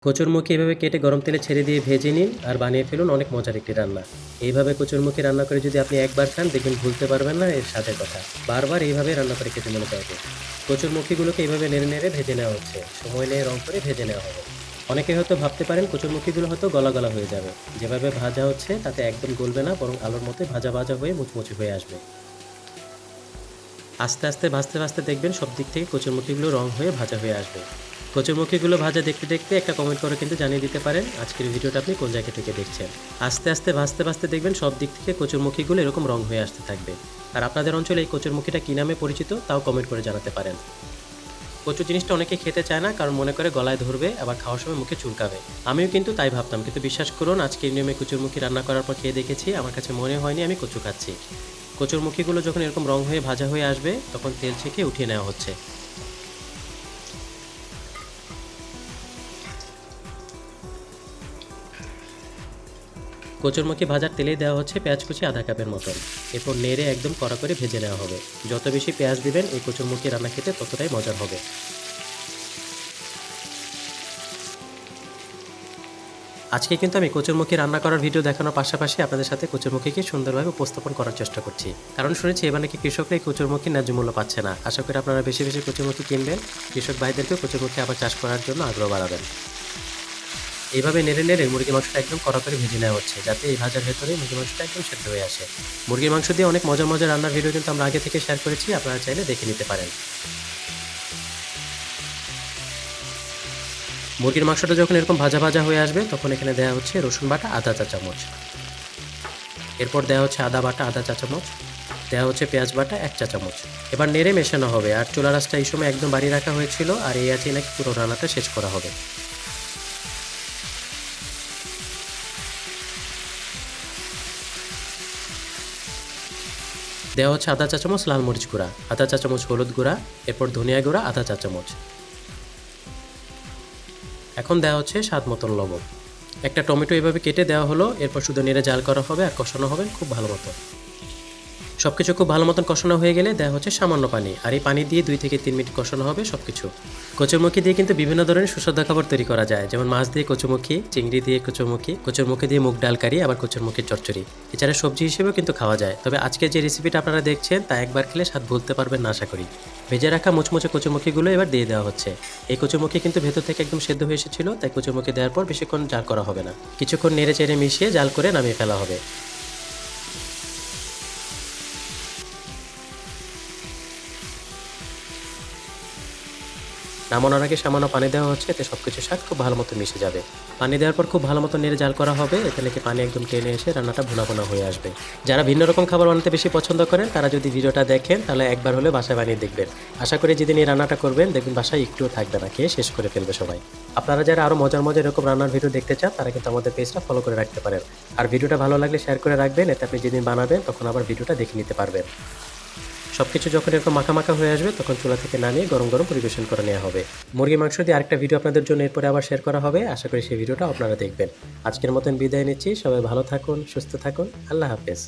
কচুরমুখী এভাবে কেটে গরম তেলে ছেড়ে দিয়ে ভেজে নিন আর বানিয়ে ফেলুন অনেক মজার একটি রান্না। এইভাবে কচুরমুখী রান্না করে যদি আপনি একবার খান দেখবেন ভুলতে পারবেন না এর স্বাদের কথা। বারবার এইভাবে রান্না করে খেতে মনে চাইবে। কচুরমুখীগুলোকে এইভাবে নেড়ে নেড়ে ভেজে নেওয়া হচ্ছে, সময় নিয়ে রং করে ভেজে নেওয়া হবে। অনেকে হয়তো ভাবতে পারেন কচুরমুখীগুলো হয়তো গলা গলা হয়ে যাবে। যেভাবে ভাজা হচ্ছে তাতে একদম গলবে না, বরং আলুর মতো ভাজা ভাজা হয়ে মুচমুচে হয়ে আসবে। আস্তে আস্তে ভাজতে ভাজতে দেখবেন সব দিক থেকে কচুরমুখীগুলো রং হয়ে ভাজা হয়ে আসবে। কচুরমুখীগুলো ভাজা দেখতে দেখতে একটা কমেন্ট করে কিন্তু জানিয়ে দিতে পারেন আজকের ভিডিওটা আপনি কোন জায়গা থেকে দেখছেন। আস্তে আস্তে ভাজতে ভাজতে দেখবেন সব দিক থেকে কচুরমুখীগুলো এরকম রং হয়ে আসতে থাকবে। আর আপনাদের অঞ্চলে এই কচুরমুখীটা কী নামে পরিচিত তাও কমেন্ট করে জানাতে পারেন। কচু জিনিসটা অনেকে খেতে চায় না, কারণ মনে করে গলায় ধরবে, আবার খাওয়ার সময় মুখে চুলকাবে। আমিও কিন্তু তাই ভাবতাম, কিন্তু বিশ্বাস করুন আজকে এই নিয়মে কচুরমুখী রান্না করার পর খেয়ে দেখেছি, আমার কাছে মনে হয়নি আমি কচু খাচ্ছি। কচুরমুখীগুলো যখন এরকম রং হয়ে ভাজা হয়ে আসবে তখন তেল ছেঁকে উঠিয়ে নেওয়া হচ্ছে। কচুরমুখী ভাজার তেলেই দেওয়া হচ্ছে পেঁয়াজ কুচি আধা কাপের মতন। এরপর নেড়ে একদম কড়া করে ভেজে নেওয়া হবে। যত বেশি পেঁয়াজ দিবেন এই কচুরমুখী রান্না খেতে ততটাই মজার হবে। আজকে কিন্তু আমি কচুরমুখী রান্না করার ভিডিও দেখানোর পাশাপাশি আপনাদের সাথে কচুরমুখীকে সুন্দরভাবে উপস্থাপন করার চেষ্টা করছি, কারণ শুনেছি এবার নাকি কৃষকরা এই কচুরমুখী ন্যায্য মূল্য পাচ্ছে না। আশা করি আপনারা বেশি বেশি কচুরমুখী কিনবেন, কৃষক ভাইদেরকেও কচুরমুখী আবার চাষ করার জন্য আগ্রহ বাড়াবেন। এইভাবে নেড়ে নেড়ে মুরগির মাংসটা একদম কড়া করে ভেজে নেওয়া হচ্ছে, যাতে এই ভাজার ভেতরে মুরগির মাংসটা একদম সেদ্ধ হয়ে আসে। মুরগির মাংস দিয়ে অনেক মজার মজার রান্নার ভিডিও কিন্তু আমরা আগে থেকে শেয়ার করেছি, আপনারা চাইলে দেখে নিতে পারেন। মুরগির মাংসটা যখন এরকম ভাজা ভাজা হয়ে আসবে তখন এখানে দেওয়া হচ্ছে রসুন বাটা আধা চা চামচ। এরপর দেওয়া হচ্ছে আদা বাটা আধা চা চামচ। দেওয়া হচ্ছে পেঁয়াজ বাটা 1 চা চামচ। এবার নেড়ে মেশানো হবে, আর চুলার আঁচটা এই সময় একদম বাড়িয়ে রাখা হয়েছিল, আর এই আঁচে নাকি পুরো রান্নাটা শেষ করা হবে। দেওয়া হচ্ছে আধা চা চামচ লাল মরিচ গুঁড়া, আধা চা চামচ হলুদ গুঁড়া, এরপর ধনিয়া গুঁড়া আধা চা চামচ। এখন দেওয়া হচ্ছে স্বাদ মতন লবণ। একটা টমেটো এভাবে কেটে দেওয়া হলো, এরপর শুধু নেড়ে জাল করা হবে আর কষানো হবে খুব ভালো মতো। সবকিছু খুব ভালো মতন কষানো হয়ে গেলে দেওয়া হচ্ছে সামান্য পানি, আর এই পানি দিয়ে 2 থেকে 3 মিনিট কষানো হবে সবকিছু। কচুরমুখী দিয়ে কিন্তু বিভিন্ন ধরনের সুস্বাদু খাবার তৈরি করা যায়, যেমন মাছ দিয়ে কচুরমুখী, চিংড়ি দিয়ে কচুরমুখী, কচুরমুখী দিয়ে মুগ ডাল কারি, আবার কচুরমুখীর চচ্চড়ি। এছাড়া সবজি হিসেবেও কিন্তু খাওয়া যায়। তবে আজকে যে রেসিপিটা আপনারা দেখছেন তা একবার খেলে স্বাদ ভুলতে পারবেন না আশা করি। ভেজে রাখা মুচমুচে কচুরমুখীগুলো এবার দিয়ে দেওয়া হচ্ছে। এই কচুরমুখী কিন্তু ভেতর থেকে একদম সেদ্ধ হয়ে এসেছিল, তাই কচুরমুখী দেওয়ার পর বেশিক্ষণ জাল করা হবে না, কিছুক্ষণ নেড়ে চেড়ে মিশিয়ে জাল করে নামিয়ে ফেলা হবে। নামানোর আগে সামান্য পানি দেওয়া হচ্ছে, এতে সবকিছুর স্বাদ খুব ভালো মতো মিশে যাবে। পানি দেওয়ার পর খুব ভালো মতো নেড়ে জাল করা হবে, এতে নাকি পানি একদম টেনে এসে রান্নাটা ভুনা ভুনা হয়ে আসবে। যারা ভিন্ন রকম খাবার বানাতে বেশি পছন্দ করেন তারা যদি ভিডিওটা দেখেন তাহলে একবার হলে বাসায় বানিয়ে দেখবেন। আশা করি যেদিন এই রান্নাটা করবেন দেখবেন বাসায় একটুও থাকবে না, খেয়ে শেষ করে ফেলবে সবাই। আপনারা যারা আরও মজার মজার এরকম রান্নার ভিডিও দেখতে চান তারা কিন্তু আমাদের পেজটা ফলো করে রাখতে পারেন। আর ভিডিওটা ভালো লাগলে শেয়ার করে রাখবেন, এতে আপনি যেদিন বানাবেন তখন আবার ভিডিওটা দেখে নিতে পারবেন। সবকিছু যখন এরকম মাখা মাখা হয়ে আসবে তখন চুলা থেকে নামিয়ে গরম গরম পরিবেশন করে নেওয়া হবে। মুরগির মাংস দিয়ে আরেকটা ভিডিও আপনাদের জন্য এরপরে আবার শেয়ার করা হবে, আশা করি সেই ভিডিওটা আপনারা দেখবেন। আজকের মতন বিদায় নিচ্ছি, সবাই ভালো থাকুন, সুস্থ থাকুন, আল্লাহ হাফেজ।